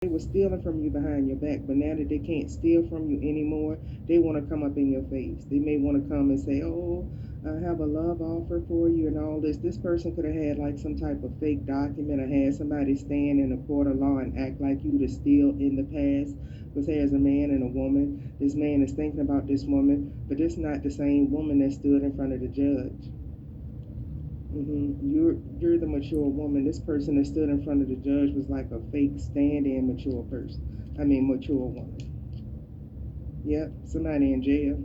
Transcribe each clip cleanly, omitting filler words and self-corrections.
They were stealing from you behind your back, but now that they can't steal from you anymore, they want to come up in your face. They may want to come and say, "Oh, I have a love offer for you," and all this. This person could have had like some type of fake document or had somebody stand in a court of law and act like you to steal in the past. Because there's a man and a woman. This man is thinking about this woman, but it's not the same woman that stood in front of the judge. You're the mature woman. This person that stood in front of the judge was like a fake stand-in mature person. I mean, mature woman. Yep, somebody in jail.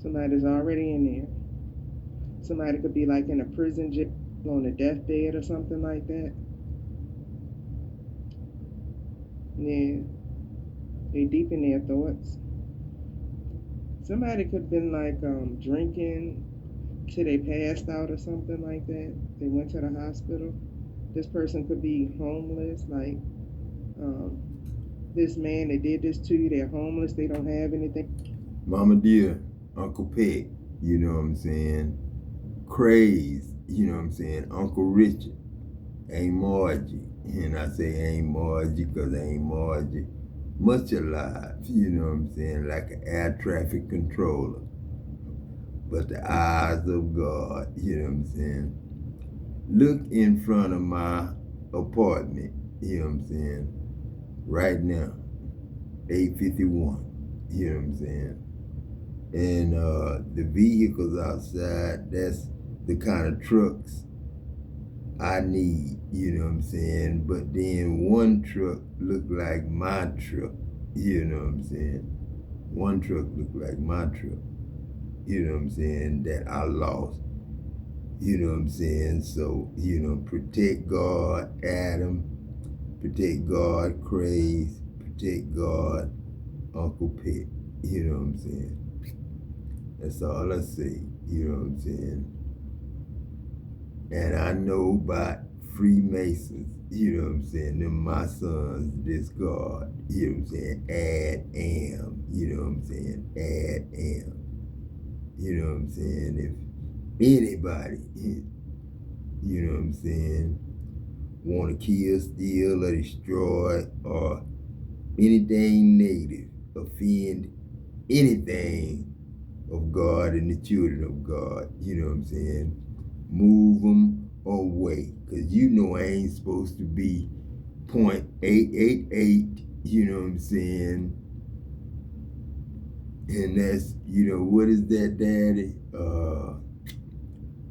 Somebody's already in there. Somebody could be like in a prison jail on a deathbed or something like that. Yeah, they deep in their thoughts. Somebody could have been like drinking till they passed out or something like that. They went to the hospital. This person could be homeless, like um, this man that did this to you. They're homeless. They don't have anything. Mama dear, Uncle Peck, you know what I'm saying? Craze, you know what I'm saying? Uncle Richard, Aunt Margie. And I say Aunt Margie because Aunt Margie much alive, you know what I'm saying? Like an air traffic controller. But the eyes of God, you know what I'm saying? Look in front of my apartment, you know what I'm saying? Right now, 8:51, you know what I'm saying? And the vehicles outside, that's the kind of trucks I need, you know what I'm saying? But then one truck looked like my truck, you know what I'm saying? One truck looked like my truck, you know what I'm saying, that I lost, you know what I'm saying? So, you know, protect God, Adam, protect God, Craze, protect God, Uncle Peck, you know what I'm saying? That's all I say, you know what I'm saying? And I know about Freemasons, you know what I'm saying? Them my sons, this God, you know what I'm saying? Add am, you know what I'm saying? Add am. You know what I'm saying? If anybody, you know what I'm saying, want to kill, steal, or destroy, or anything negative, offend anything of God and the children of God, you know what I'm saying? Move them away. Because you know I ain't supposed to be .888, you know what I'm saying? And that's, you know, what is that, Daddy?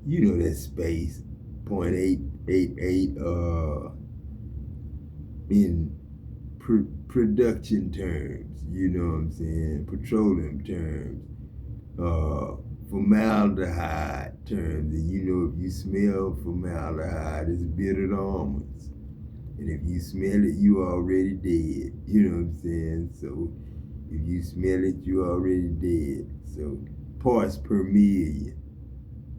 You know that space, .888, in production terms, you know what I'm saying? Petroleum terms. Formaldehyde terms, and you know if you smell formaldehyde, it's bitter almonds. And if you smell it, you already dead. You know what I'm saying? So if you smell it, you already dead. So parts per million,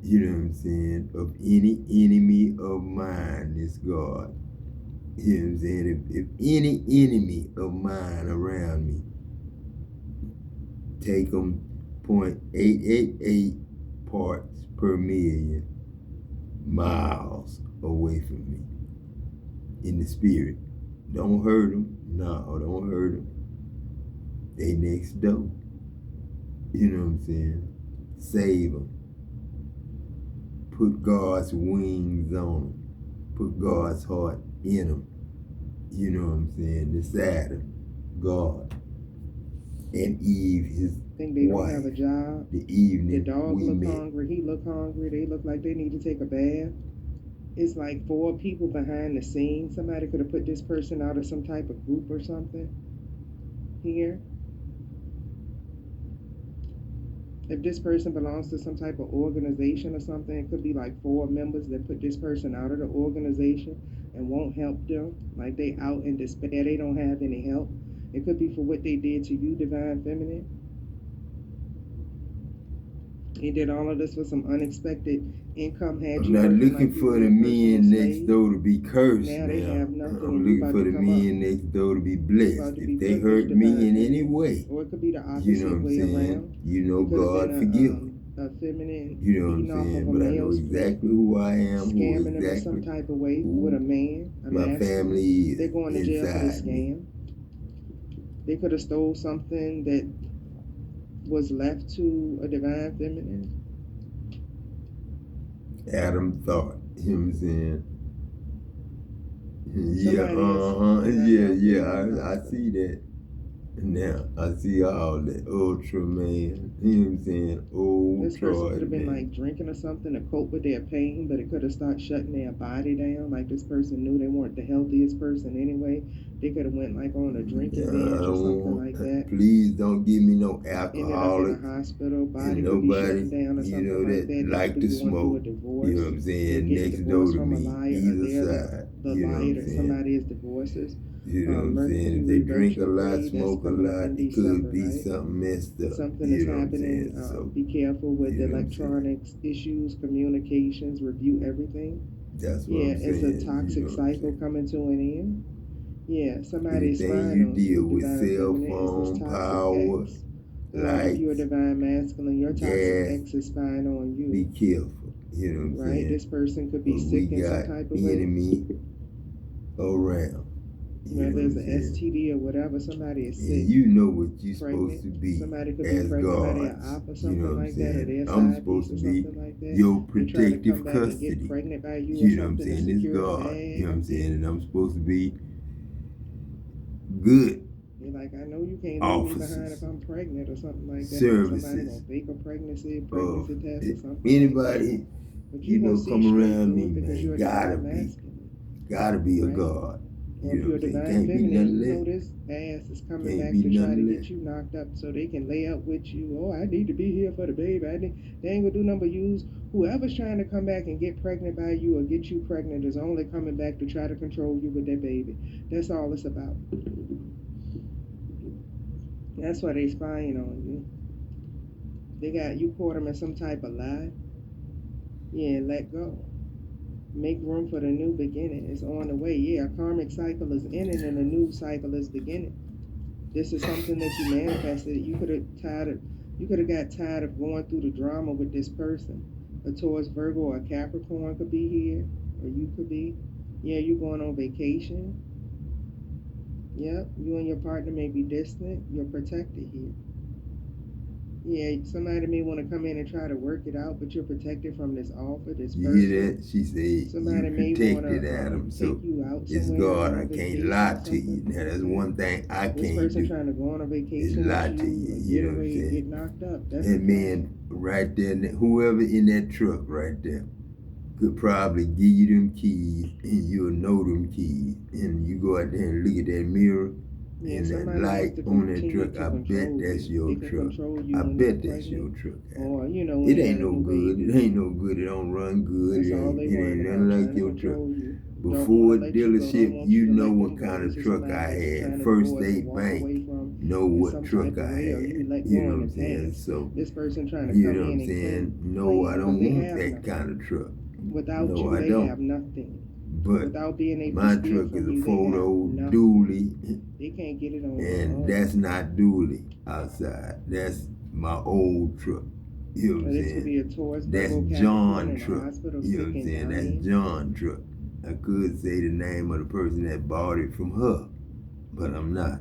you know what I'm saying, of any enemy of mine is God. You know what I'm saying? If any enemy of mine around me, take them .888 parts per million miles away from me in the spirit. Don't hurt them. No, don't hurt them. They next door. You know what I'm saying? Save them. Put God's wings on them. Put God's heart in them. You know what I'm saying? Beside them. God. And Eve, his Think they don't wife. have a job. The evening The dog we look met. hungry. He look hungry. They look like they need to take a bath. It's like 4 people behind the scenes. Somebody could have put this person out of some type of group or something here. If this person belongs to some type of organization or something, it could be like 4 members that put this person out of the organization and won't help them. Like they out in despair. They don't have any help. It could be for what they did to you, Divine Feminine. He did all of this with some unexpected income. Had I'm you not working looking like you for were the a personal men next slave. door to be cursed Now now. they have nothing I'm and you looking about for to the come up. men next door to be You blessed. about to be If they privileged, hurt me Divine in any Feminine. way, Or it could be the you know opposite what I'm way saying? around. You know It could have been God a forgive them. a feminine You know what I'm feeding off of saying? a But I know male's flesh, exactly who I am, scamming them in some type of way with who a man, a my masculine. family They're is going to jail for this inside me. scam. They could have stole something that was left to a divine feminine. Adam thought. You know what I'm saying? Yeah, Somebody is, yeah, I'm yeah. putting in the I hospital. see that. Now I see all that Ultraman. You know what I'm saying? This person could Ultra have been man. like drinking or something to cope with their pain, but it could have started shutting their body down. Like this person knew they weren't the healthiest person anyway. They could have went like on a drinking I binge or something don't. like that. Please don't give me no Ended up in a alcoholics hospital. and Body could be nobody, shutting down or you something know, like that that. They could like be to going through a smoke. You know what divorce. I'm They're saying? getting Next door divorced to from a me, liar, or either they're side. the You know what liar I'm that saying? somebody is divorces. You know what I'm saying? If they Mercury drink a lot, retrograde, that's smoke a coming up lot, in it could December, be right? something messed up. Something is You know what I'm happening. saying? So, Be careful with you know what I'm saying? electronics issues, communications, review everything. That's what Yeah, I'm it's a saying. You toxic know what I'm cycle saying? coming to an end. Yeah, somebody is Anything spying you on deal you, with, divine cell feminine, is this phone, toxic power, ex. Or if you're a lights, divine masculine, your toxic gas, ex is spying on be you, careful. You know what I'm right? saying? This person could be But we sick in some got type of way, enemy around. You know whether what it's I'm an saying? STD or whatever. Somebody is And sick, you know what you're supposed pregnant. to be Somebody could be as pregnant by their gods. op or You know something what I'm like that, or saying? their I'm side supposed piece to or be something like that. your They try to come protective back and get custody. pregnant by you or You know what I'm something to saying? It's secure the God. You know what I'm bag. saying? And I'm supposed to be good You're like, I know you can't leave me behind if officers, I'm pregnant or something like that. Or somebody services gonna fake a of pregnancy test or something like that. anybody, But you you gonna know, see come straight around through me, it because you're man. a divine masculine, Gotta be a right? God. Or You if know what you're a I'm saying? divine Can't be feminine, nothing you less. know this ass is coming Can't back be to try to nothing get less. you knocked up so they can lay up with you. Oh, I need to be here for the baby. They ain't gonna do nothing but use whoever's trying to come back and get pregnant by you or get you pregnant is only coming back to try to control you with that baby. That's all it's about. That's why they spying on you. They got you caught them in some type of lie. Yeah, let go. Make room for the new beginning. It's on the way. Yeah, a karmic cycle is ending and a new cycle is beginning. This is something that you manifested. You could have got tired of going through the drama with this person. A Taurus, Virgo, or a Capricorn could be here, or you could be. Yeah, you're going on vacation. Yep, you and your partner may be distant. You're protected here. Yeah, somebody may want to come in and try to work it out, but you're protected from this offer, this You hear person. that? She said, you Somebody may want protected to Adam. take So you out it's somewhere God. on a I can't vacation lie or to you. something Now, like that's that. one thing I This can't person do. trying to go on a Is vacation with lie to you you. or You get know what I'm ready to get saying? knocked up. That's the That plan. man right there, whoever in that truck right there, could probably give you them keys and you'll know them keys. And you go out there and look at that mirror Yeah, and that somebody wants light to on that continue truck. to I bet control that's you. your They can truck. control you I when you're bet that's pregnant your truck, Adam. or, when It you ain't have a no new good. baby. It ain't no good. It don't run good. That's all they It ain't worried nothing about, like trying to your truck. control you. Don't want to Before let you go. Don't dealership, want you you to know let what them go. kind This of is truck somebody I that you're had. trying to First divorce or State walk Bank away from know in what some truck type of I way, or you had. let You go know in what the I'm saying? past. So, This person trying to you come know what in I'm and saying? No, claim I you because don't they want have that nothing. kind of truck. Without No, you, I they have don't. nothing. But Without being able to my steal truck from is a you, they have photo nothing. dually, They can't get it on their and own. that's not dually outside. That's my old truck. You know what Or I'm this could be saying? a Taurus, That's Virgo, Capricorn John in the truck. hospital, You know what sick I'm and saying? That's dying. John truck. I could say the name of the person that bought it from her, but I'm not.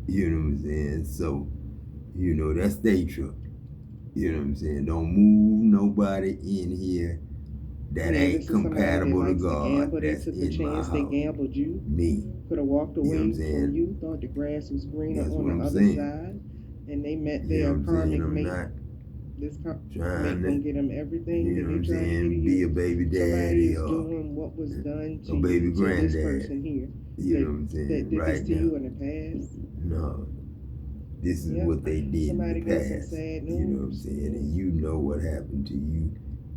You know what I'm saying? So, that's their truck. You know what I'm saying? Don't move nobody in here that Yeah, ain't this is somebody that compatible to likes to God gamble. They that's took a in my chance. They house. gambled you. Me. Could have walked You know what I'm away from saying? you. Thought the grass was greener That's on what the I'm other saying. side, and they met You know their what I'm saying? karmic I'm mate. not This trying mate to, gonna get them everything you that know what they I'm try to get to saying, be you. a baby Somebody daddy is or doing what was done a to baby you to this granddaddy. person here You know what I'm that saying? did this Right to now. you in the past. No. This is Yep. what they did in the Somebody getting some past. sad You know what I'm news. saying? Yeah. And you know what happened to you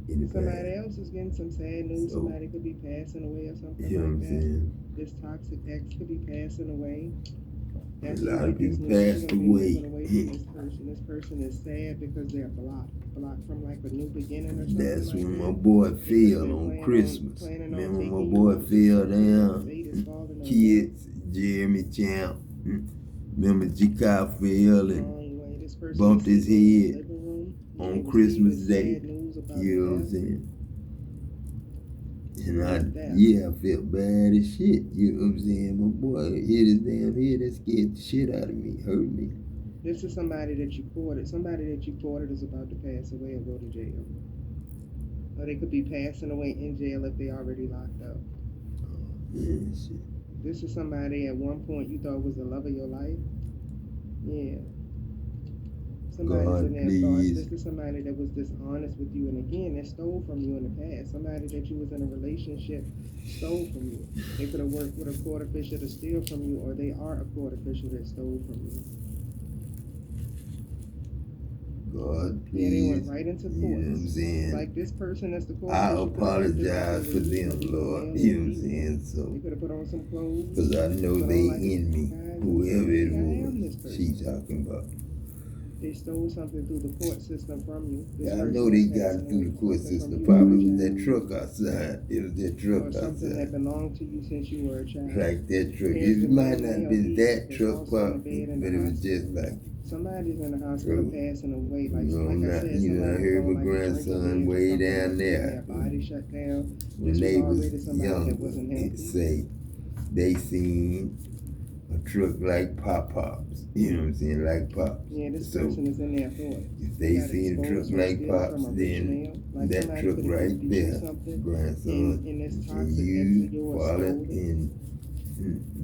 in the Somebody past. else is getting some sad news. So, Somebody could be passing away or something you know what like I'm that. saying? This toxic ex could be passing away. A After you lot of get this people news, you're passed gonna be moving away. away from this person. This person is sad because they're blocked from like a new beginning or something That's like when my that. boy They could have fell been on planning on Christmas. planning on Remember when my taking you boy out to fell something, but down? fate is falling on them. Kids, Jeremy Champ. Remember G. Fell and Wrong way. This person is bumped his sleeping in the head. living room on You receive Christmas this Day. sad news about the You know what I'm death. saying? And Yeah, death. I felt bad as shit. You know what I'm saying? My boy hit his damn head. That scared the shit out of me. Hurt me. This is somebody that you courted. Somebody that you courted is about to pass away or go to jail. Or they could be passing away in jail if they already locked up. Yeah, shit. This is somebody at one point you thought was the love of your life. Yeah. Somebody's in God, their thoughts. please. This is somebody that was dishonest with you and again that stole from you in the past. Somebody that you was in a relationship stole from you. They could have worked with a court official to steal from you, or they are a court official that stole from you. God, Yeah, they went please. right into You know what I'm courts. saying? Like this person that's the court I official could have left this out there apologize where for you them, was, either Lord. male or You know what I'm female. saying? They So, could have put on some clothes, because I know put they on like a in me, disguise and said, whoever it "Okay, I am this was she person." talking about. They stole something through the court system from you. This Yeah, I know person they is got passing it through away. the court Something from system. you as a Probably was that child, truck outside. It was that truck or something that outside. belonged to you since you were a child. Like that truck. Here's It the might thing, not male be Eve that is truck, also in a pop, bed in the but it was just hospital. like, Somebody's in the hospital bro, passing away. you know, Like I not, said, you know, I somebody was heard on my like a drinking grandson binge or way something down that's getting there their body shut down. when This was they was already somebody that younger. wasn't It healthy. say they seen a truck like Pop Pops. You know what I'm saying? Like Pops. Yeah, this So person is in their thoughts. if They they got seen a truck exposed from like stealing Pops, from a rich then male. Like that somebody truck could have right gifted you there, something, grandson, and this can toxic ex of you yours follow stole it. and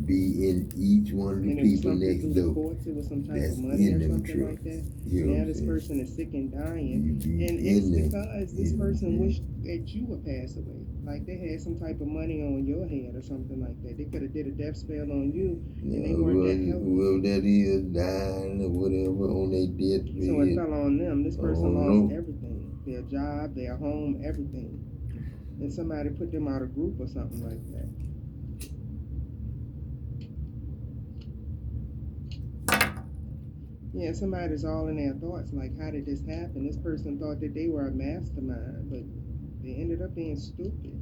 be in each one of the And it was people something next through the door courts. It was some type of that's money in or them something like trucks? that. You know what Now I'm this saying? person is sick and dying, You be and it's in them. because You this know what I'm person saying? wished that you would pass away. Like they had some type of money on your head or something like that. They could have did a death spell on you, and they weren't that healthy. Whoever that is dying or whatever on their So it deathbed, fell on them. This I person don't lost know. everything, their job, their home, everything. And somebody put them out of group or something like that. Yeah, somebody's all in their thoughts, like, how did this happen? This person thought that they were a mastermind, but they ended up being stupid.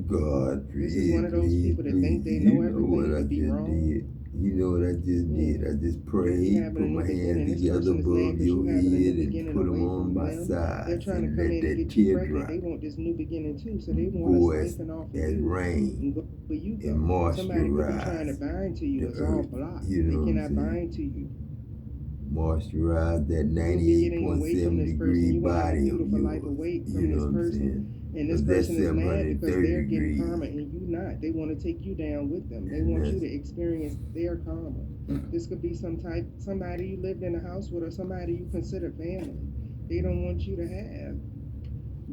God, This is please, one of those please, people that think please. they You know know what everything I but be just wrong. did. You know what I just did. Yeah. I just You prayed, having a put new my hands beginning. This together person is mad above because your you having a new head and beginning put them away on from my them. They're sides trying to and come let in and that get you tear pregnant. drop They want this new beginning too. So they want us go stinking off of as you rain and go where you and go. Somebody could be trying to moisturize bind to the you. It's all earth. blocked. You They know what I'm cannot saying? bind to you. Moisturize that You be getting away from 98.7 this person. degree You're gonna have a body of beautiful life yours. away You from know this what I'm person. saying? And this Because that's person is mad because 730 they're getting degrees. karma and you not. They want to take you down with them. They And want you that's to experience their karma. This could be somebody you lived in a house with or somebody you consider family. They don't want you to have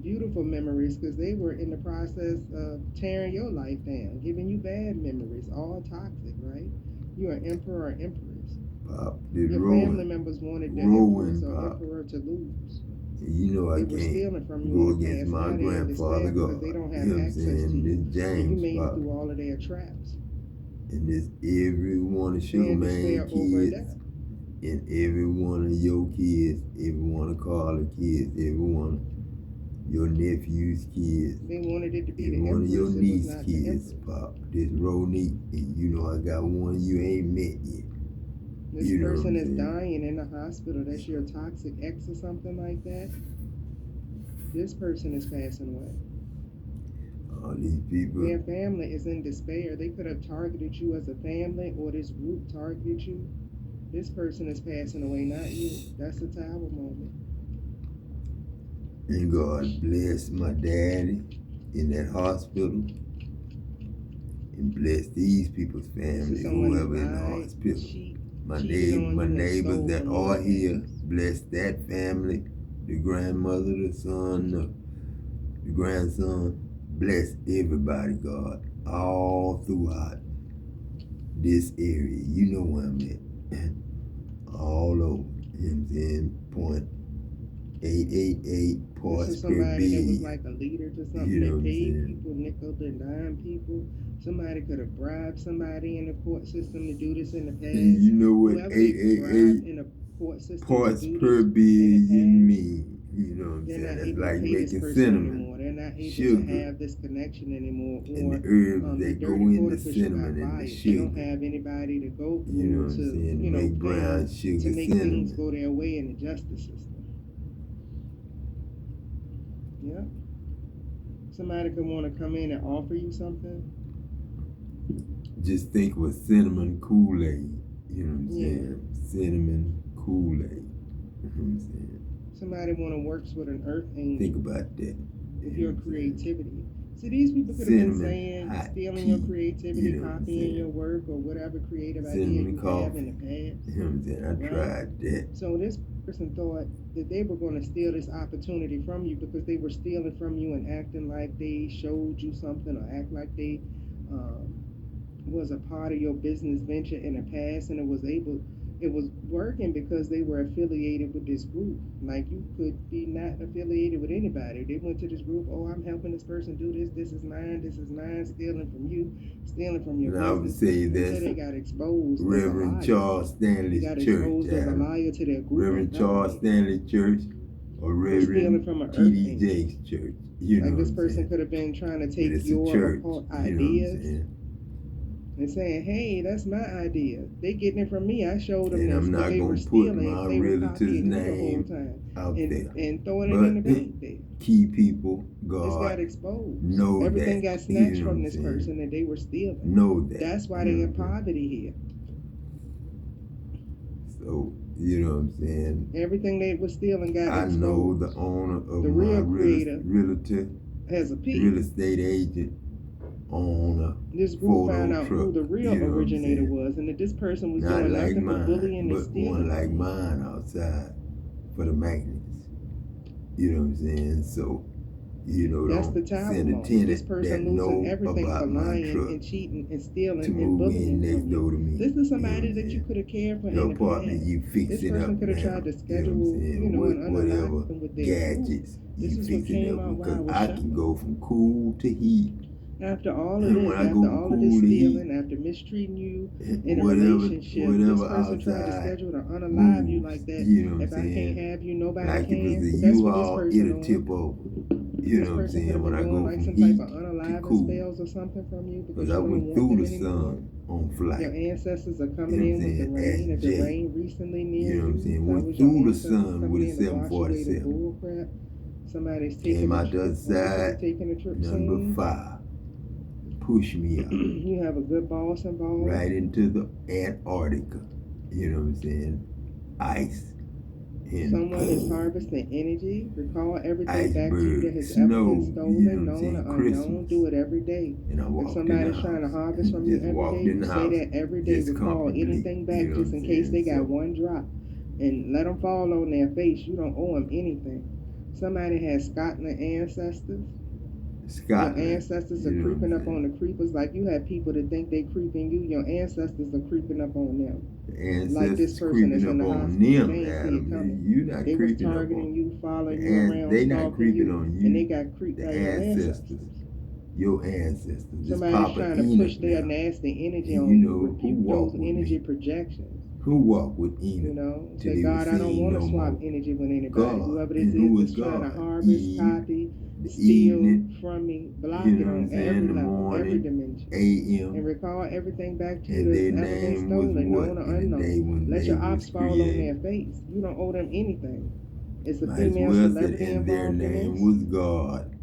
beautiful memories because they were in the process of tearing your life down, giving you bad memories, all toxic, right? You're an emperor or empress. Pop, this Your family members wanted the empress rowing or pop. emperor to lose. You know I They were can't stealing from you in go the against past. my Now they're in grandfather despair because they God. don't You have know what I'm access to saying? you. This And you James made it pop. through all of their traps. And this every one of They're Sugar in Man despair over a kids death. and every one of your kids, every one of Carla kids, every one of your nephew's kids, They wanted it to be every the one of your empress. It was niece not the kids, empress. pop. This Ronique, and you know I got one you ain't met yet. This You know what person I'm is saying? dying in the hospital. That's your toxic ex or something like that. This person is passing away. All these people, Their family is in despair. They could have targeted you as a family or this group targeted you. This person is passing away, not you. That's a tower moment. and God bless my daddy in that hospital and bless these people's This is family, someone that whoever in the lied, hospital. cheated on My you, and neighbors stole that from you in are the here, past. bless that family, the grandmother, the son, the grandson. Bless everybody, God, all throughout this area. You know where I'm at. All over. You know what I'm saying? Point 888 This parts is per somebody that was billion. like a leader to something You know that what I'm paid saying? people, nickel and dime people. Somebody could have bribed somebody in the court system to do this in the And past. you know what Whoever they bribed 888 in the court system to parts do per this in the billion past, mean. You know what I'm they're saying? not That's able to like pay this making person cinnamon, anymore. They're not able to sugar, have this connection anymore. and the Or herbs the that go dirty in court the official got cinnamon and the fired. They don't sugar. have anybody to go You know through what I'm to, saying? To make pay brown to sugar make things cinnamon. go their way in the justice system. Yeah. Somebody could want to come in and offer you something. Just think of a cinnamon Kool-Aid. You know what I'm Yeah. saying? Cinnamon Kool-Aid. You know what I'm saying? Somebody want to work with an earth angel. Think about that. With You your know what I'm saying? creativity. See, these people could have been Cinnamon saying, hot stealing your tea. creativity, You know what I'm copying your saying? work, or whatever creative idea Cinnamon you have in coffee. the past. You know what I'm saying? I Right? tried that. So this person thought that they were going to steal this opportunity from you because they were stealing from you and acting like they showed you something or act like they um, was a part of your business venture in the past, and it was working because they were affiliated with this group. Like you could be not affiliated with anybody. They went to this group, oh, I'm helping this person do this is mine, stealing from you, stealing from your And I would business, say until that's they got exposed as a Reverend liar. Charles They Stanley's got church, exposed as a Adam. liar to their group Reverend and Charles validated Stanley Church or for stealing Reverend from an earth T.D. angel. Jakes Church. You know Like what this I'm person saying? could have been trying to But take it's a your church. occult You know what I'm ideas saying? and saying, "Hey, that's my idea. They getting it from me. I showed them And this, I'm but not they were going to put stealing. my They were relative's copying you the whole name time out there. and throwing it in the But bank there. key people, It's got God, exposed. know Everything that. got You snatched know what from I'm this saying? person that they were stealing. Know that. That's why they in poverty here. So, you know what I'm saying? Everything they were stealing got I exposed. know the owner of The my real creator realtor, has a piece. real estate agent on This a group found photo out truck. who the real You know what I'm originator saying? was, and that this person was Not doing like nothing but mine, bullying and but stealing. one like mine outside for the maintenance. You know what I'm saying? So, you know, That's the don't tower send a moment. This tenant person that losing know everything for about my lying truck and cheating and to stealing and move in bullying next from door to you. me. This is You know what somebody I'm that you saying? could have cared for Your in the apartment, past. you fix This it person up could have now. tried to You know what I'm schedule, saying? and Whatever unalive them with their group. gadgets This you is what fix it came up out because while I was I can shopping. go from cool to heat. After all of And when this, I go after from all of this cool to heat, stealing, after mistreating you in a relationship, this whatever person tried to outside schedule to unalive you moves, like that. you know what I'm If I can't saying? have you, nobody Like if it's can. a That's what this U-Haul, person it'll on. tip over. You This know what I'm person could saying? have When been I doing go like from some type heat of to unaliving cool. spells or something from you because Because I you don't went want through them the anymore. sun on flight. Your ancestors are You coming know what I'm in with the saying? rain. If As it Jay. rained recently near You know what I'm you, saying? that Went was your through the ancestors sun coming with a in to wash away the 747. bull crap. Somebody's Came taking a out the other trip, or you could be side, taking a trip nothing but soon. fire. Push me out. You have a good boss involved. Right into the Antarctica. You know what I'm saying? Ice. And Someone is harvesting energy. Recall everything back to you that iceberg, has ever been snow, you know stolen, what I'm known saying? or unknown. Christmas. Do it every day. And I If walked in the somebody's trying to house. harvest from you Just every walked day, in you the say house. that every day. Just Recall comfortably. anything You back know what just I'm in case saying? they got So, one drop. And let them fall on their face. You don't owe them anything. Somebody has Scotland ancestors. Your Scotland. ancestors You are know what I'm creeping up on saying? the creepers like you have people that think they creeping you. Your ancestors are creeping up on them. The Like this ancestors person that's creeping in up the on hospital. They them, ain't see it Adam. coming. You not They was creeping up targeting on you, following you around, they not stalking creeping you, on and they you. got creeped The by your ancestors. ancestors. Your ancestors. This Somebody's Papa trying to push Enoch their now. nasty energy And you on you. know who Rebuke those walked with energy me. projections. Who walked with You Enoch know, till say, he was God, I don't seen want to no swap more? energy with anybody. God. Whoever this And who is was that's trying to God? harvest, Eve, copy, the steal evening, from me, block you it know what on I'm saying, every the level, every morning, dimension. And AM, recall everything back to you and that's their ever been name was stolen, what known or in the day unknown. when Let they your was ops fall on their created? face. You don't owe them anything. Is a Might as female well said, celebrity and their involved in name this was God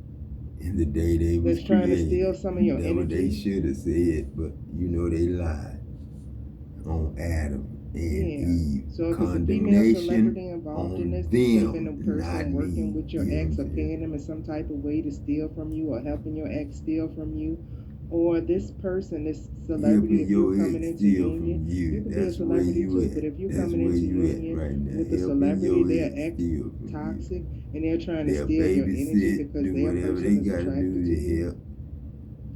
in the day they was that's trying to steal created. some of your That's what they energy? should have said, but you know they lied on Adam and Yeah. Eve. So if it's a female Condemnation celebrity involved in on this, this could have been a them, not person me. working with your You know what I'm ex or saying? paying them in some type of way to steal from you or helping your ex steal from you. Or this person, this celebrity, Helping if you're your coming ex into steal from union, you you. could be a That's where celebrity you too. at. But if you're That's coming where into you at union right now. with a Helping celebrity, your their ex ex steal from you. toxic and they're trying to They'll steal your energy babysit, because do their whatever they person is gotta do attracted to to you. help.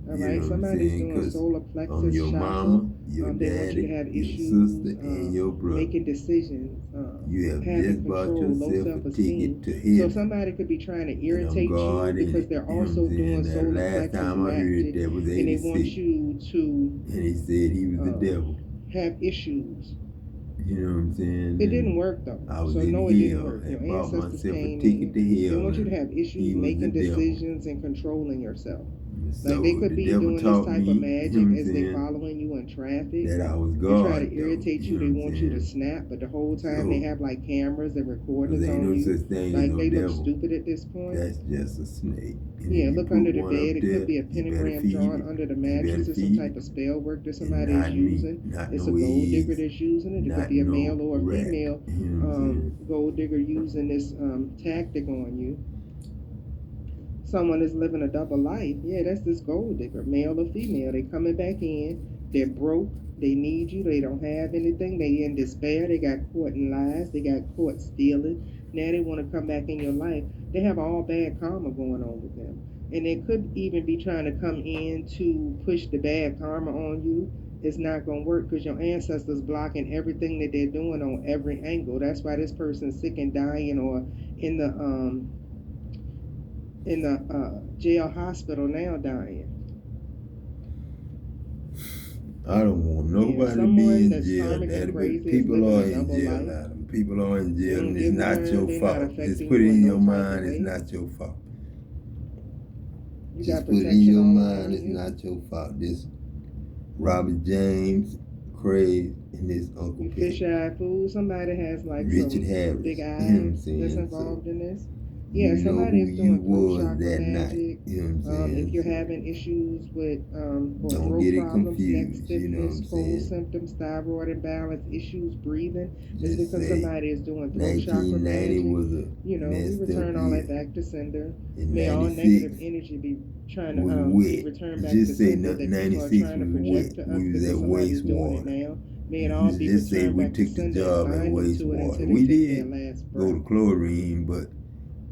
All You right, know what I'm somebody's saying? doing Because solar I'm plexus your chakra. mama, your They want you to daddy, have your sister, issues and your brother. making decisions, You have having just bought control, low yourself a self-esteem. ticket to So heaven. somebody could be trying to And I'm irritate you God in because it. they're You know what I'm also doing saying? That solar last plexus time I heard magic, that was and they want 86. you to And he said he was the devil. have issues. You know what I'm saying? It didn't And work though. I was So in no, it didn't hell work. Your and bought ancestors myself a came ticket in. to They hell, want you to and have issues he was the making devil. decisions and controlling yourself. Like they So could the be devil doing this taught type me, of you know what magic I'm as they saying, following you in traffic. that I was They try to God, though. irritate You you. know They what I'm want you to saying? snap, but the whole time they So, have like cameras and because recordings ain't on no you. such thing as Like no they look devil. stupid at this point. That's just a snake. And Yeah, if you look put under the one bed. up It could there, be a you better pentagram feed drawn it. under the You better mattress or some feed it. type of spell work that And somebody is not me, using. not It's a no gold digger eggs, that's using it. It could not be a no male or a rat. female You know what I'm saying? gold digger using this tactic on you. Someone is living a double life. Yeah, that's this gold digger, male or female. They coming back in. They're broke. They need you. They don't have anything. They in despair. They got caught in lies. They got caught stealing. Now they want to come back in your life. They have all bad karma going on with them. And they could even be trying to come in to push the bad karma on you. It's not going to work because your ancestors blocking everything that they're doing on every angle. That's why this person's sick and dying or in the jail hospital now dying. I don't want Yeah, nobody to be someone in that's jail, karmic and Daddy, but crazy is people living are a in double jail, life. Adam. People are in You jail, don't and it's give a not darn. your They're not fault. Just affecting put you it in in no your type of mind, it's way. not your fault. You got Just put it in protection your all mind, around it's you. not your fault. This Robert James, Craig, and this Uncle You Peck. fish eye food. Somebody has like Richard some big Harris, you know what I'm eyes that's saying? So, involved in this. Yeah, you know somebody who is you doing throat was chakra that night, magic. you know what I'm If saying? you're So, having issues with or don't throat get it problems, neck confused, you know what stiffness, I'm cold saying? symptoms, thyroid imbalance, issues breathing, it's Just because say somebody is doing throat chakra 1990 magic. was a You know, we messed up return all that year. back to sender. In May all negative 96 energy be trying to was be wet. returned back to Just say sender that people are 96 trying to was project wet. to us We was because at somebody's doing it wastewater. now. May it And all you be just say returned we back to took the sender and job at bind them to it wastewater. until they We take their did last go breath. to chlorine, but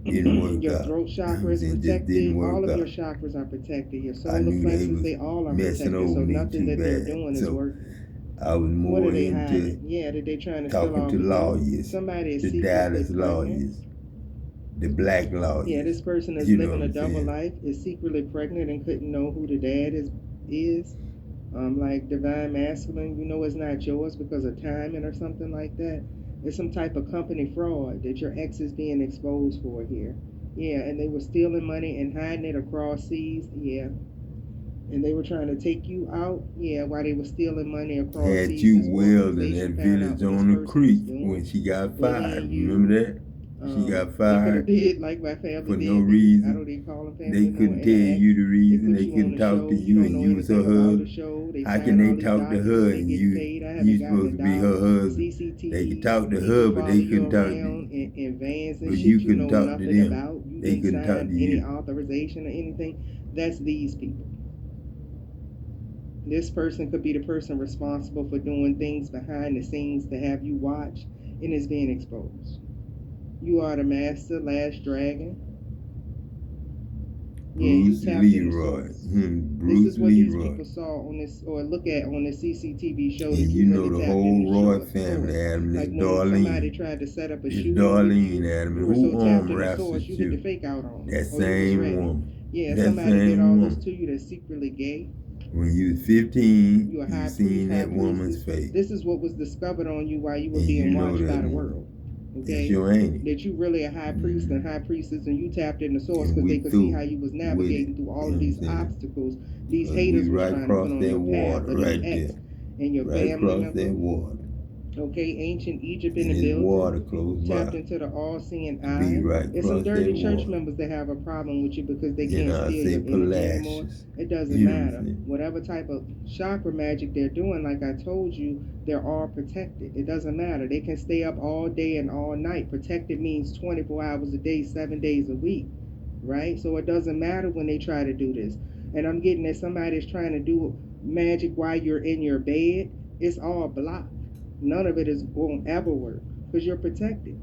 didn't work Your out. throat chakra is It just didn't protected. All work of your out. chakras are protected. Your I solar knew they plexus, was they all are messing protected. over So me nothing too that they're bad. doing is So working. I was What are more they into hiding? Yeah, that they trying to steal talking off to your throat. lawyers, Somebody is the secretly Dallas pregnant. lawyers, the black Yeah, lawyers. this person is You know what living a I'm double saying? life, is secretly pregnant and couldn't know who the dad is. Like divine masculine, you know it's not yours because of timing or something like that. It's some type of company fraud that your ex is being exposed for here. Yeah, and they were stealing money and hiding it across seas. Yeah, and they were trying to take you out. Yeah, while they were stealing money across Had seas you as well in organization that found out village what this on the person was creek when doing, she got bullying fired. Remember you. that? She got They could have fired did like my family for no did me. I reason. don't even call them They family no more. couldn't And tell the you ex, the they reason. put They you on couldn't the talk to show. You you, don't and know you was her anything about the husband. show. They How can sign they all these talk to documents. her They and getting paid. I haven't you gotten a supposed to be dollar. her husband? They could CCTV. talk to People her, but follow they you couldn't talk to around you. in vans and But you shit you couldn't know talk to nothing them. about. You They didn't couldn't talk sign to any you. authorization or anything. That's these people. This person could be the person responsible for doing things behind the scenes to have you watch and is being exposed. You are the master, last dragon. Yeah, you Bruce tapped in the Leroy. source. This Bruce is what these Leroy. people saw on this or look at on this CCTV show that And you you know really the tapped in whole the Roy family, source. Adam. This Like when somebody Darlene. tried to set up a It's shooting with Darlene, you, Adam. you And were who so tapped arm in the wrestles source you hit the you? fake out on them. That Oh, you was same ready. woman. Yeah, That somebody did same all this woman. to you that's secretly gay. When you was 15, You a you high priest, seen high that woman's priestess. face. This is what was discovered on you while you were And you being know watched that by the woman. world. It's Okay? your auntie. That you really a high priest and Mm-hmm. high priestess and you tapped in the source And because we they could see through how you was with it. navigating through You all know of what I'm these saying? obstacles these Because we haters was right trying to across put on that your path water of this right ex there. and your Right family across that member. water. Okay, ancient Egypt in And the there's building. water close Tapped by. into the all-seeing Be eye. right There's some across that dirty church water. members that have a problem with you because they And can't I steal say your energy anymore. Palacios. It doesn't You know what I'm matter. saying? Whatever type of chakra magic they're doing, like I told you, they're all protected. It doesn't matter. They can stay up all day and all night. Protected means 24 hours a day, 7 days a week, right? So it doesn't matter when they try to do this. And I'm getting that somebody's trying to do magic while you're in your bed. It's all blocked. None of it is won't ever work because you're protected.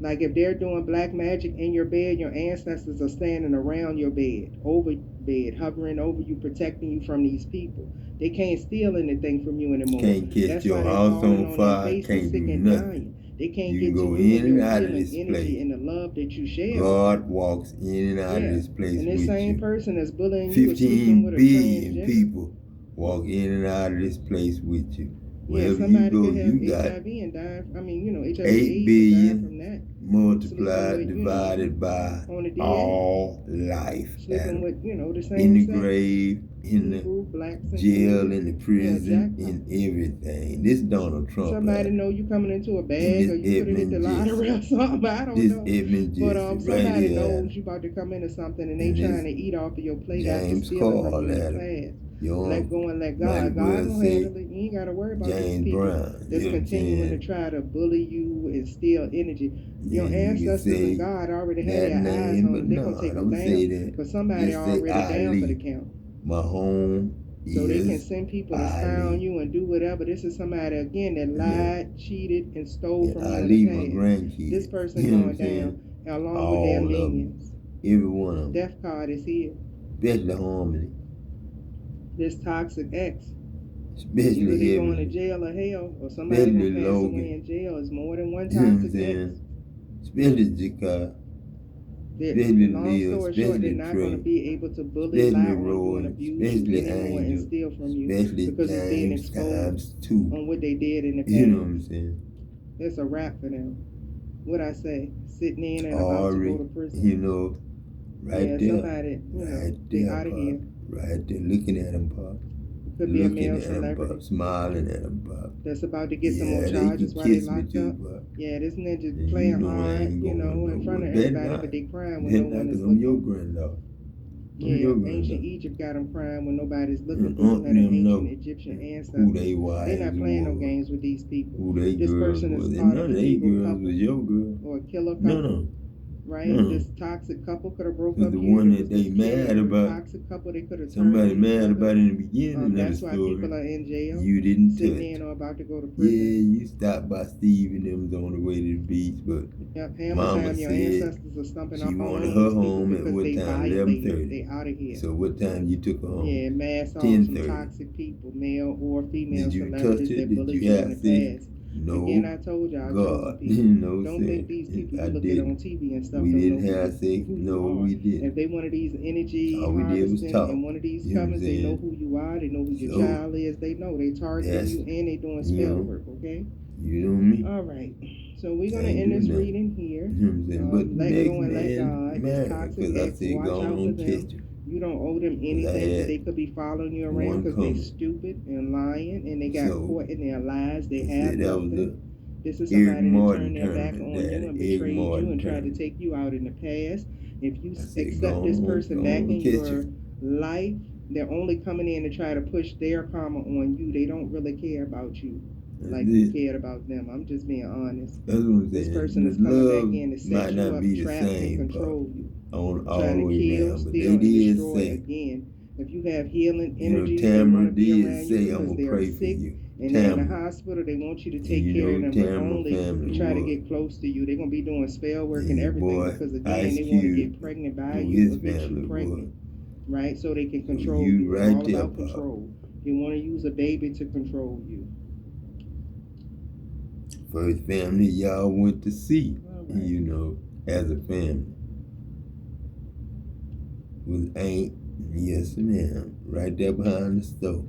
Like if they're doing black magic in your bed, your ancestors are standing around your bed, over bed, hovering over you, protecting you from these people. They can't steal anything from you anymore. Can't catch That's why your they're house falling on on their fire. faces, Can't do sick and nothing. dying. They can't You can get to go you and in and your out of healing this energy place. and the love that you share with God them. walks in and out of Yeah. this place And this with same you. person that's bullying you is sleeping 15 with a billion transgender. people walk in and out of this place with you. Yeah, Wherever you somebody go, could have you got HIV and die. I mean, HIV 8 AIDS and die from billion that. Sleeping multiplied, with, divided by on the DL, all life, sleeping Adam. with, the In same the sex, grave, in the Hebrew, blacks jail, included. in the Yeah, prison, jackpot. in everything. This Donald Trump, Somebody Adam. know you coming into a And bag, this or you could have hit the Edmund lottery Jesse. or something. I don't This know. Edmund But Jesse right somebody here, knows Adam. you about to come into something, and they And trying this to eat off of your plate after James stealing from you Carl, in the Adam. past. Your Let go uncle. and let Might as God. God well gonna say handle it. You ain't got to worry about these James people Brown. that's You know what I'm continuing to saying? try to bully you and steal energy. Your And you can ancestors and say God already have that their eyes name, on but them. They no, gonna take them don't say down. that. But somebody Just say already down for the Ali. count. My home So they can is send people to spy on Ali. you and do whatever. This is somebody again that Yeah. lied, cheated, and stole And from you in the Ali, my past. This grandkids. person You know what I'm going down saying? along with their All of them. minions. Every one of them. Death card is here. Especially Harmony. This toxic ex. Either Especially they going to Heavenly. jail or hell, or somebody gonna Especially pass away Logan. in jail. It's more than one You know what I'm toxic ex. saying? Especially Jakar. Especially Long Lil. story short, they're Especially not going to Trey. be able to bully, lie Especially on you, and Roy. abuse you Especially anymore and Angel. steal from you Especially because it's being James times exposed 2. on what they did in the You know what past. I'm saying? It's a wrap for them. What I say, sitting in and about to go Ari, to prison. you know, right Yeah, there. somebody, Right they there, out of Pop. here. Right there, looking at him, Pop. Could be a Looking male at him, celebrity Pop. Smiling at him, Pop. that's about to get some more Yeah, they charges can while they kiss me locked up. too, Pop. Yeah, this ninja And you playing know I hard, ain't going in front nowhere. of Bet everybody, not. but they crying when Bet no not, one because is I'm your looking. granddaughter. I'm Yeah, your ancient granddaughter. Egypt got them crying when nobody's looking And because you had an them ancient know Egyptian who ancestors. they They're wives not playing no was, games with these people. who they This girls person is was. And part none of of an they evil girls was couple your girl. or a killer No, couple, no. right? No. This toxic couple could have broke Because up the here. one There that was this they kid mad or a about, toxic couple. They could have turned somebody on each mad other. about in the beginning of the That's why people story, are in jail, you didn't sitting touch. in or about to go to Yeah, prison. you stopped by Steve and them's on the way to the beach, but Yep, half the Mama time your said ancestors are stumping she all wanted on her these people home at because what they time? violated. 11:30. They out of here. So what time you took her home? Yeah, mass off some 10:30. toxic people, male or female Did you touch celebrities it? that Did bullied you you in the have sex? past. Again, No. I told y'all chosen God. people. No Don't think sex. these people I you look at on didn't. TV and stuff We don't know didn't have sex. who you No, are. we didn't. If they one of these energy All we did was harvesting talk. in one of these You know what I'm covens, they know saying? who you are. They know who your So child is. They know they targeting that's, you and they doing you spell know, work. Okay. you know me. All right. So we're I gonna ain't end doing this that. reading here. You know what I'm saying? But Let next go and let man God. This mad toxic because I ex, said watch go out for on them. catch you. You don't owe them Because I anything because they had could be following you around one because they coming. stupid and lying and they got So caught in their lies. They they have said that was nothing. the This is Eric somebody that Martin turned their back tournament, on you Daddy. and Eric betrayed you Martin and tried to tournament. take you out in the past. If you I said accept this go person back on in catch your you. life, they're only coming in to try to push their karma on you. They don't really care about you That's like you it. cared about them. I'm just being honest. That's what I'm This saying. person The is coming back love in to set might you not up, be the trap, and same, Pop, control you. on all Trying the to way kill, down, but they steal, and did destroy say, again. If you have healing you know, energies, they want Tamara to be did around you say, I'm because going they to are pray for sick you. and they're in the Tamara. hospital. They want you to And take you care know of who them, but Tamara only to family try to was. get close to you. They're going to be doing spell work And and your everything boy, because, again, Ice they want to Cube, get pregnant by who you his or get family you was. pregnant, right? So they can So control you you. It's right all there, about Pop. control. They want to use a baby to control you. First family y'all went to see, Right. you know, as a family. Was Aunt, yes ma'am, right there behind the stove.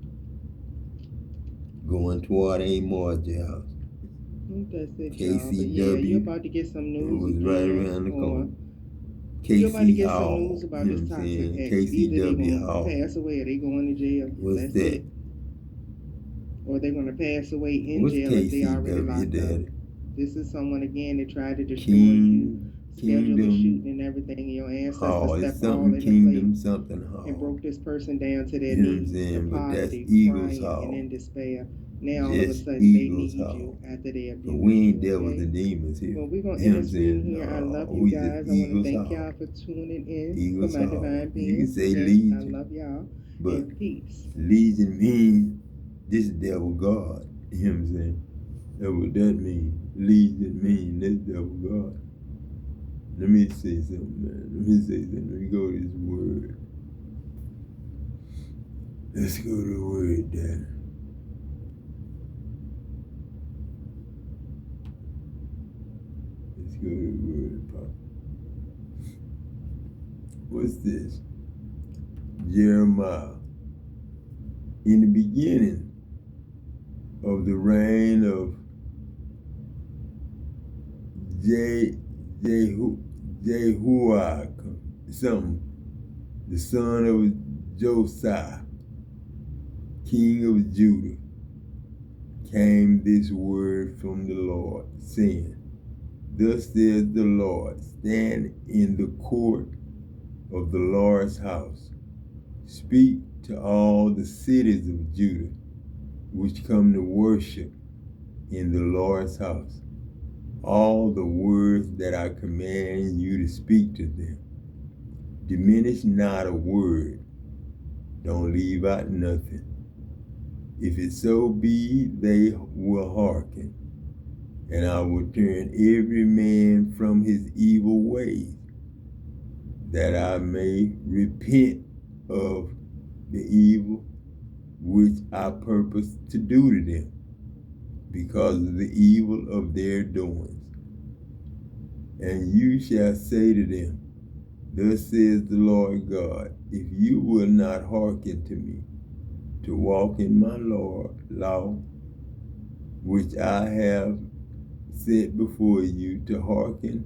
Going toward Aunt Margie's house. That's it, y'all. But yeah, you're KCW, about to get some it news was right again, around the or corner. you're about to KC get some news Hall, about you know this what I'm toxic saying? ex. Either they're KCW gonna Hall. pass away or they going to jail. What's That's that? it. Or they're gonna pass away in What's jail if they already KCW, locked up. Daddy? This is someone again that tried to destroy you, schedule a shooting Kingdom and everything, and your ancestors Hall. It's stepped all something in the place Kingdom, something and Hall. broke this person down to their You know what I'm knees in saying? But that's poverty, Eagles crying, and Hall. in despair. Now all of a Just sudden they Eagles need you Hall. after they But we abused ain't you, devils okay? and demons here. Well, we're going to You know end what I'm this reading saying? here. I love No, you we just guys. I want to Eagles thank Hall. y'all for tuning in for Eagles my Hall. divine You can beings. say Yes, I Legion, love y'all. but And peace. Legion means this devil God. You know what I'm saying? That's what that means. Legion means this devil God. Let me say something, man. Let me say something. Let me go to this word. Let's go to the word, Daddy. Let's go to the word, Pop. What's this? Jeremiah. In the beginning, of the reign of Je- Jehoiakim, the son of Josiah, king of Judah, came this word from the Lord, saying, Thus says the Lord, stand in the court of the Lord's house. Speak to all the cities of Judah, which come to worship in the Lord's house, all the words that I command you to speak to them. Diminish not a word, don't leave out nothing. If it so be they will hearken, and I will turn every man from his evil ways, that I may repent of the evil which I purpose to do to them, because of the evil of their doings. And you shall say to them, Thus says the Lord God, if you will not hearken to me, to walk in my law, which I have set before you, to hearken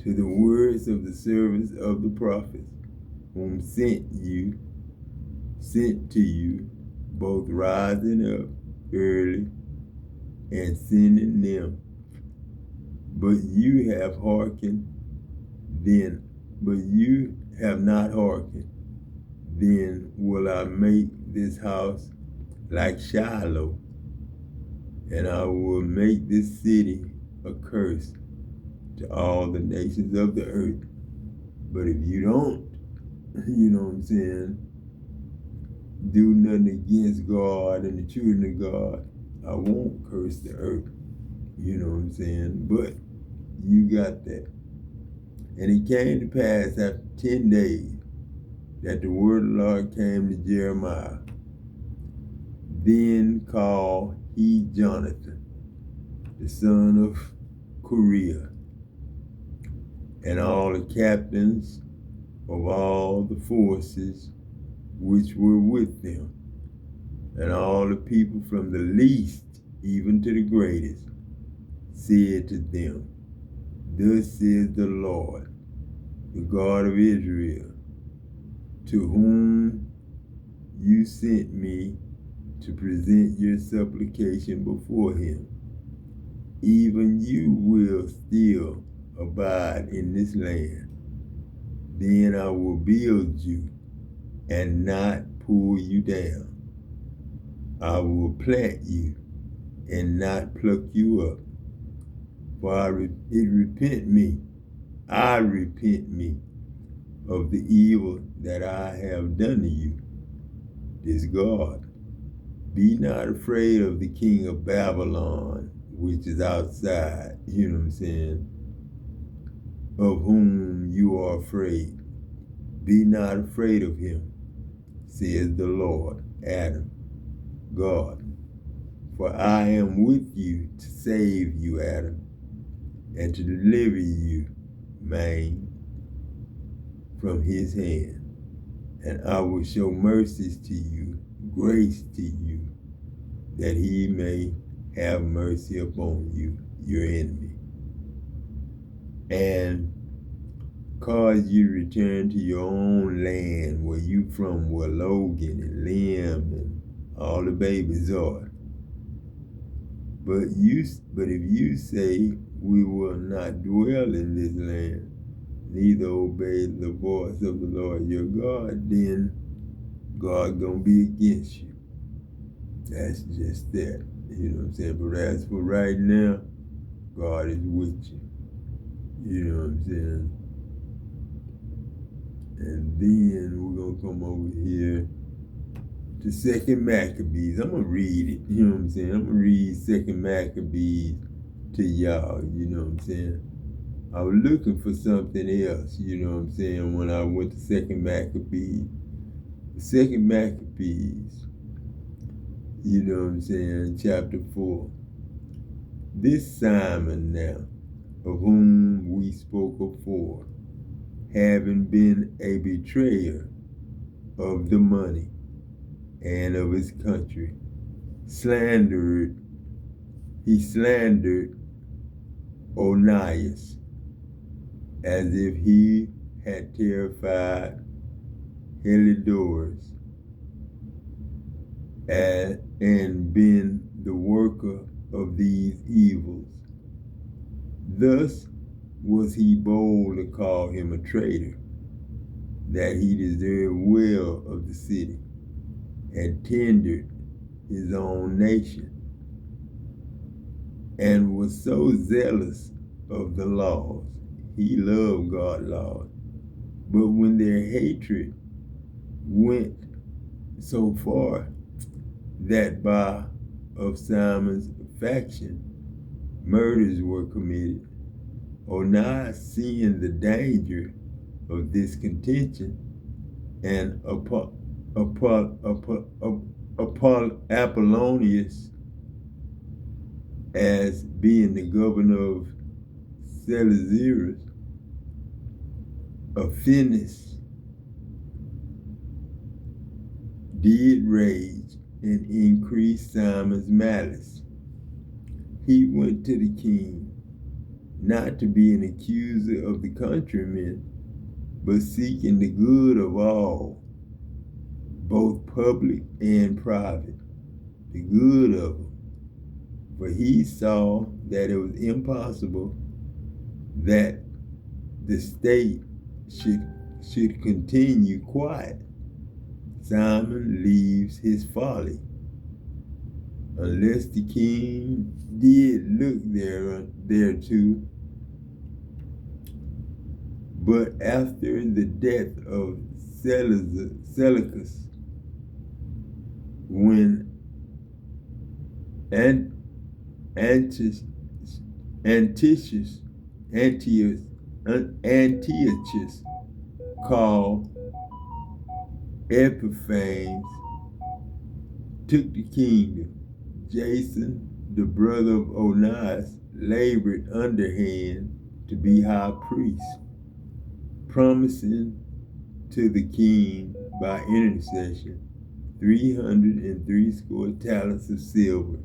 to the words of the servants of the prophets, whom sent to you, both rising up early and sending them. But you have not hearkened. Then will I make this house like Shiloh, and I will make this city a curse to all the nations of the earth. But if you don't, do nothing against God and the children of God, I won't curse the earth. But you got that. And it came to pass after 10 days that the word of the Lord came to Jeremiah. Then called he Jonathan, the son of Kareah, and all the captains of all the forces which were with them, and all the people from the least even to the greatest, said to them, Thus says the Lord, the God of Israel, to whom you sent me to present your supplication before him. Even you will still abide in this land. Then I will build you and not pull you down. I will plant you and not pluck you up. For I repent me of the evil that I have done to you, this God. Be not afraid of the king of Babylon, which is outside, of whom you are afraid. Be not afraid of him, says the Lord, Adam, God. For I am with you to save you, Adam, and to deliver you, man, from his hand. And I will show mercies to you, grace to you, that he may have mercy upon you, your enemy, and cause you to return to your own land, where you from, where Logan and Liam and all the babies are. But if you say, we will not dwell in this land, neither obey the voice of the Lord your God, then God gonna be against you. That's just that. But as for right now, God is with you. And then we're gonna come over here to Second Maccabees. I'm gonna read it. I'm gonna read Second Maccabees to y'all. I was looking for something else. When I went to Second Maccabees. Second Maccabees. Chapter 4. This Simon now, of whom we spoke afore, having been a betrayer of the money and of his country, slandered He slandered Onias as if he had terrified Heliodorus and been the worker of these evils. Thus was he bold to call him a traitor, that he deserved well of the city, and tendered his own nation, and was so zealous of the laws. He loved God's laws. But when their hatred went so far that by of Simon's faction murders were committed, Onias, seeing the danger of this contention, and Apollonius, as being the governor of Celesyris, of Finis, did rage and increase Simon's malice. He went to the king, not to be an accuser of the countrymen, but seeking the good of all, both public and private, the good of them. For he saw that it was impossible that the state should continue quiet. Simon leaves his folly, unless the king did look thereto. But after the death of Seleucus, when Antiochus called Epiphanes took the kingdom, Jason, the brother of Onias, labored underhand to be high priest, promising to the king by intercession 360 talents of silver,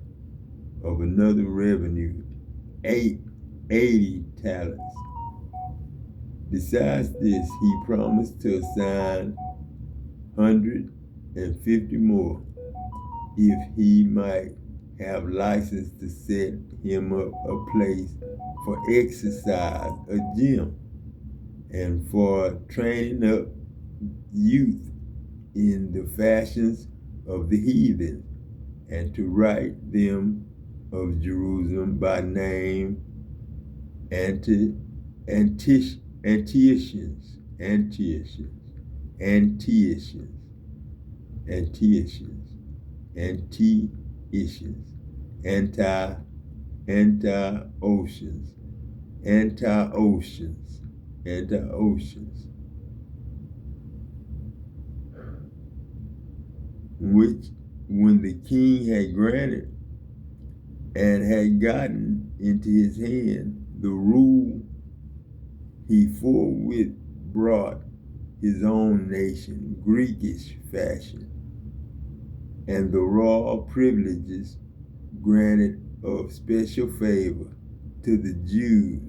of another revenue 80 talents. Besides this, he promised to assign 150 more, if he might have license to set him up a place for exercise, a gym, and for training up youth in the fashions of the heathen, and to write them of Jerusalem by name Antiochus, Antiochus, which when the king had granted and had gotten into his hand the rule, he forthwith brought his own nation, Greekish fashion, and the raw privileges granted of special favor to the Jews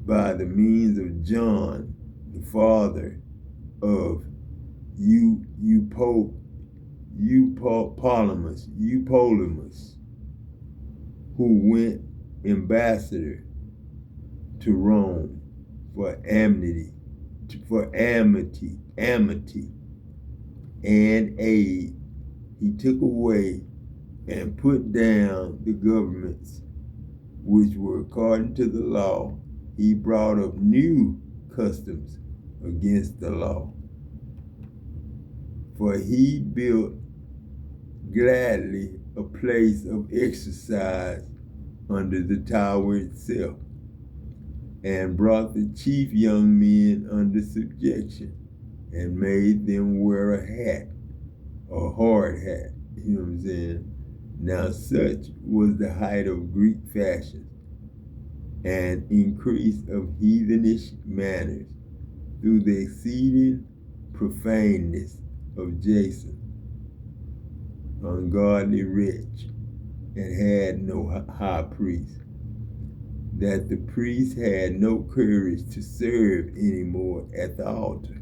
by the means of John, the father of Eupolemus, who went ambassador to Rome for amity and aid. He took away and put down the governments which were according to the law. He brought up new customs against the law. For he built gladly a place of exercise under the tower itself, and brought the chief young men under subjection, and made them wear a hat, a hard hat. You know what I'm saying? Now such was the height of Greek fashion and increase of heathenish manners through the exceeding profaneness of Jason, ungodly wretch, and had no high priest, that the priest had no courage to serve anymore at the altar,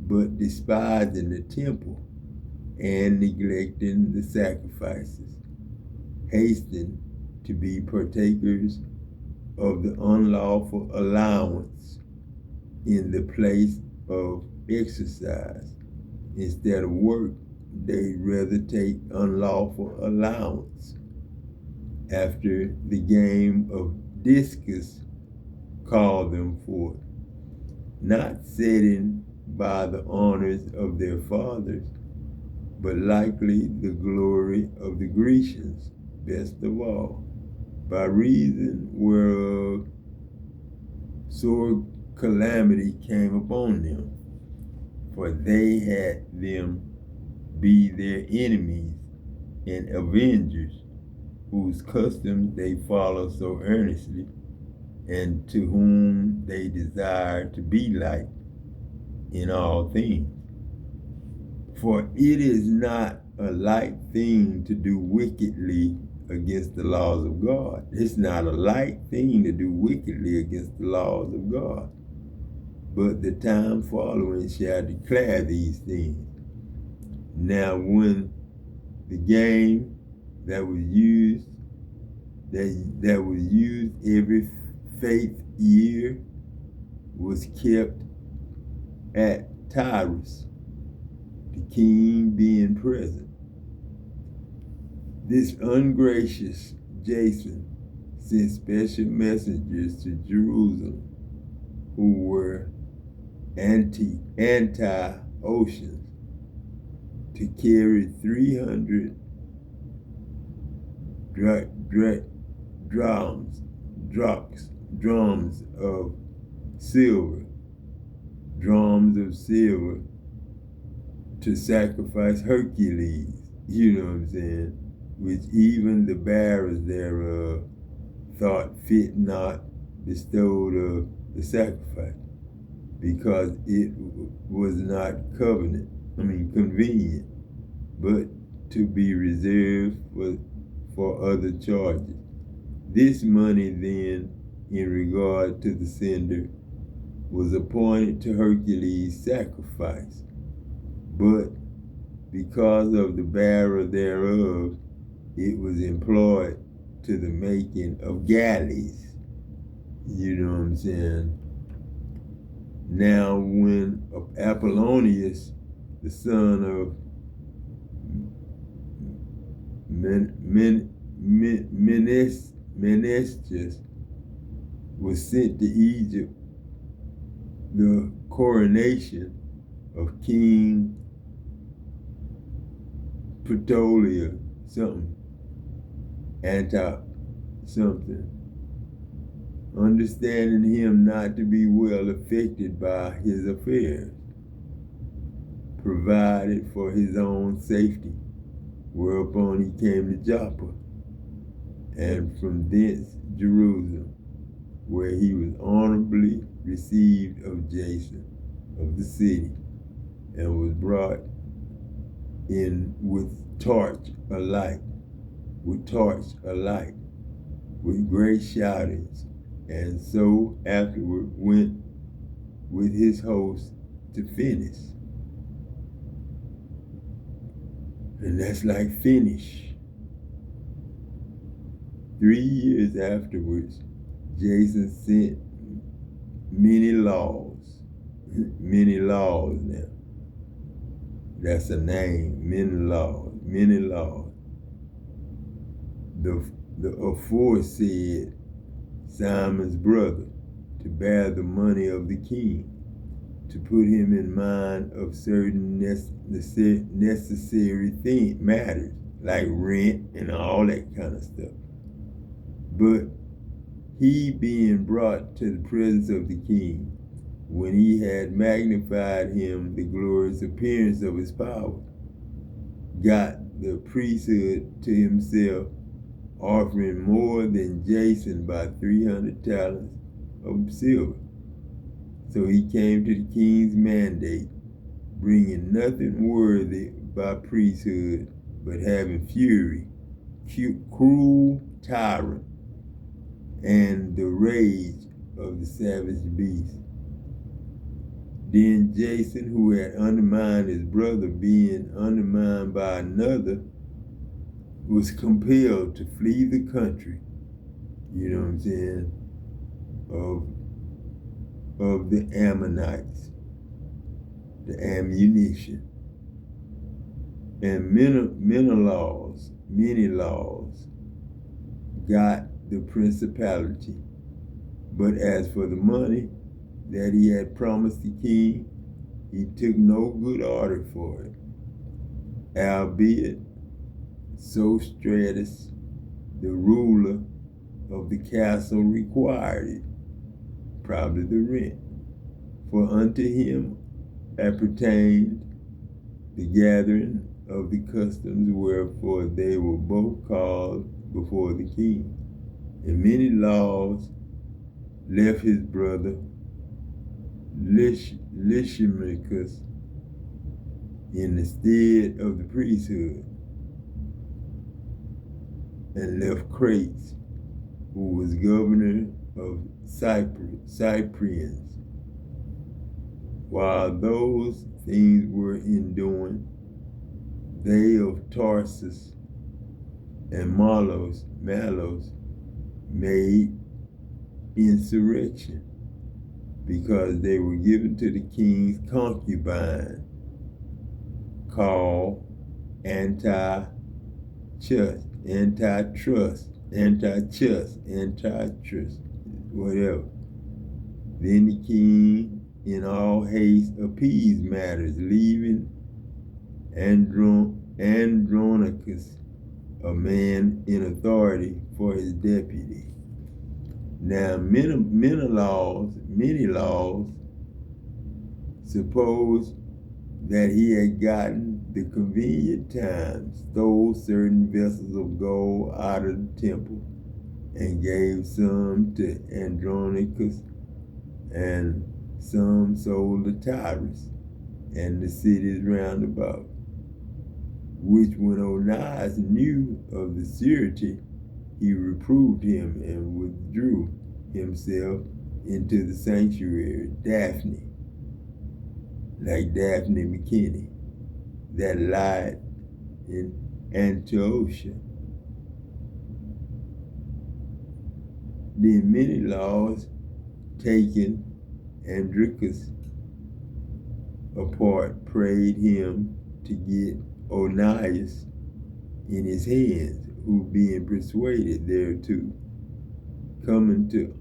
but despising the temple and neglecting the sacrifices, hastened to be partakers of the unlawful allowance in the place of exercise. Instead of work, they'd rather take unlawful allowance. After the game of discus called them forth, not setting by the honors of their fathers, but likely the glory of the Grecians, best of all, by reason whereof sore calamity came upon them, for they had them be their enemies and avengers, whose customs they follow so earnestly, and to whom they desire to be like in all things. For it is not a light thing to do wickedly against the laws of God. It's not a light thing to do wickedly against the laws of God. But the time following shall declare these things. Now when the game that was used every faith year was kept at Tyrus, the king being present, this ungracious Jason sent special messengers to Jerusalem who were anti-oceans to carry 300 drums of silver, to sacrifice Hercules, you know what I'm saying, which even the bearers thereof thought fit not bestowed of the sacrifice, because it was not convenient, but to be reserved for other charges. This money then, in regard to the sender, was appointed to Hercules' sacrifice, but because of the bearer thereof, it was employed to the making of galleys. You know what I'm saying? Now when Apollonius, the son of Menestheus, was sent to Egypt, the coronation of King Ptolemy understanding him not to be well affected by his affairs, provided for his own safety, whereupon he came to Joppa, and from thence Jerusalem, where he was honorably received of Jason of the city, and was brought in with torch alight, with great shoutings, and so afterward went with his host to finish. And that's like finish. 3 years afterwards, Jason sent many laws now. That's a name, many laws. The aforesaid Simon's brother, to bear the money of the king, to put him in mind of certain necessary matters, like rent and all that kind of stuff. But he being brought to the presence of the king, when he had magnified him the glorious appearance of his power, got the priesthood to himself, offering more than Jason by 300 talents of silver. So he came to the king's mandate, bringing nothing worthy by priesthood, but having fury, cruel tyrant and the rage of the savage beast. Then Jason, who had undermined his brother, being undermined by another, was compelled to flee the country, you know what I'm saying, of the Ammonites, the ammunition. And many laws got the principality. But as for the money that he had promised the king, he took no good order for it. Albeit Sostratus, the ruler of the castle, required it, probably the rent. For unto him appertained the gathering of the customs, wherefore they were both called before the king. And many laws left his brother Lysimachus in the stead of the priesthood, and left Crates, who was governor of Cyprians. While those things were in doing, they of Tarsus and Malos made insurrection, because they were given to the king's concubine, called antitrust, whatever. Then the king in all haste appeased matters, leaving Andronicus, a man in authority, for his deputy. Now many laws supposed that he had gotten the convenient time, stole certain vessels of gold out of the temple, and gave some to Andronicus, and some sold to Tyrus and the cities round about. Which when Onias knew of the surety, he reproved him and withdrew himself into the sanctuary, Daphne, like Daphne McKinney, that lied in Antiochia. Then many laws taken Andricus apart, prayed him to get Onias in his hands, who being persuaded thereto, coming to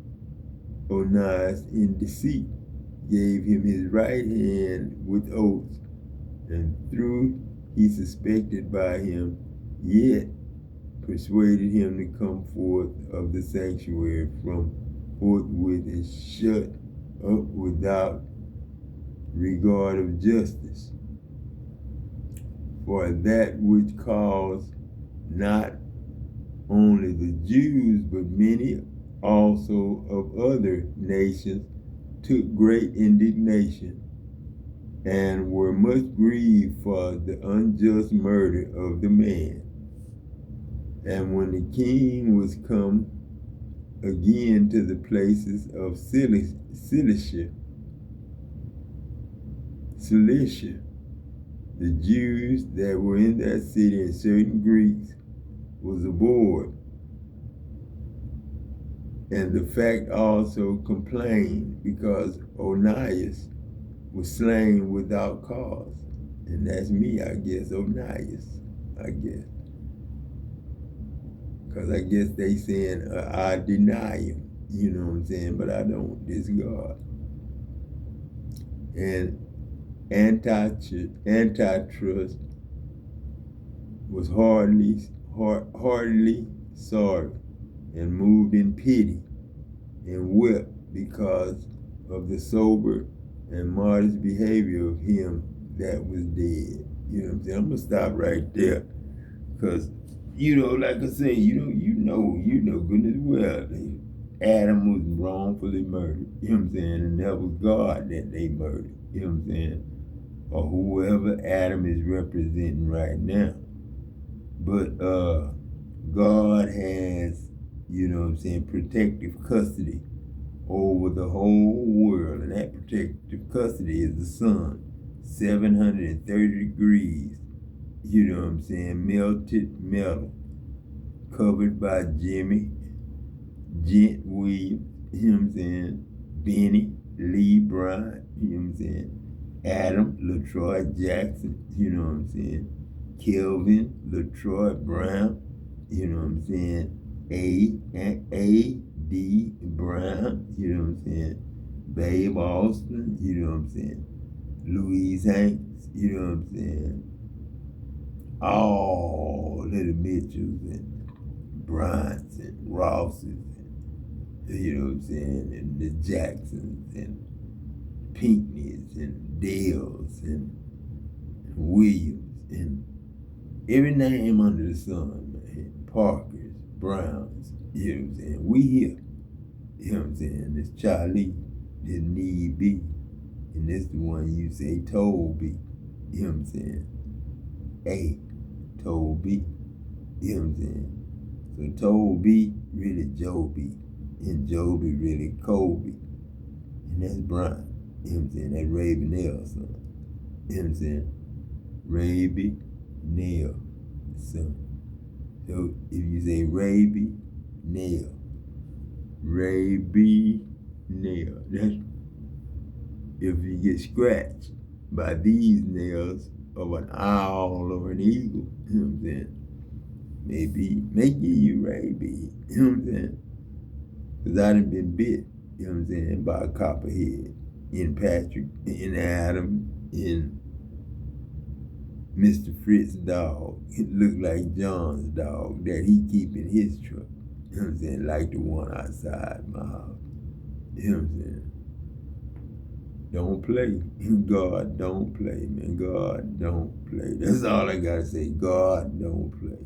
Onias in deceit, gave him his right hand with oaths, and through he suspected by him, yet persuaded him to come forth of the sanctuary from forthwith, and shut up without regard of justice. For that which caused not only the Jews, but many also of other nations took great indignation, and were much grieved for the unjust murder of the man. And when the king was come again to the places of Cilicia, the Jews that were in that city, and certain Greeks, was aboard. And the fact also complained, because Onias was slain without cause. And that's me, I guess, Onias, I guess. Because I guess they saying, I deny him, you know what I'm saying? But I don't, this God. And antitrust was heartily sorry, and moved in pity, and wept because of the sober and modest behavior of him that was dead. You know what I'm saying? I'm gonna stop right there, because like I say, you know good and well, Adam was wrongfully murdered. You know what I'm saying? And that was God that they murdered. You know what I'm saying? Or whoever Adam is representing right now. But God has, you know what I'm saying, protective custody over the whole world. And that protective custody is the sun. 730 degrees, you know what I'm saying, melted metal, covered by Jimmy Gent Williams, you know what I'm saying, Benny Lee Bryant, you know what I'm saying, Adam LaTroy Jackson, you know what I'm saying, Kelvin LaTroy Brown, you know what I'm saying, A.D. Brown, you know what I'm saying, Babe Austin, you know what I'm saying, Louise Hanks, you know what I'm saying, all of the Mitchells and Bryants and Rosses, you know what I'm saying, and the Jacksons and Pinckneys and Dales and Williams and every name under the sun, man. Parkers, Browns, you know what I'm saying? We here, you know what I'm saying? This Charlie, this Need Be, and this the one you say Toby, you know what I'm saying? A, Toby, you know what I'm saying? So Toby really Joby, and Joby really Kobe, and that's Brian, you know what I'm saying? That Ravenel son, you know what I'm saying? Raby Nail son. So if you say Raby Nail, Raby Nail, that's if you get scratched by these nails of an owl or an eagle, you know what I'm saying? Maybe make you Raby, you know what I'm saying? Because I done been bit, you know what I'm saying, by a copperhead in Patrick, in Adam, in Mr. Fritz's dog. It looked like John's dog that he keep in his truck. You know what I'm saying? Like the one outside my house. You know what I'm saying? Don't play. God don't play, man. God don't play. That's all I gotta say. God don't play.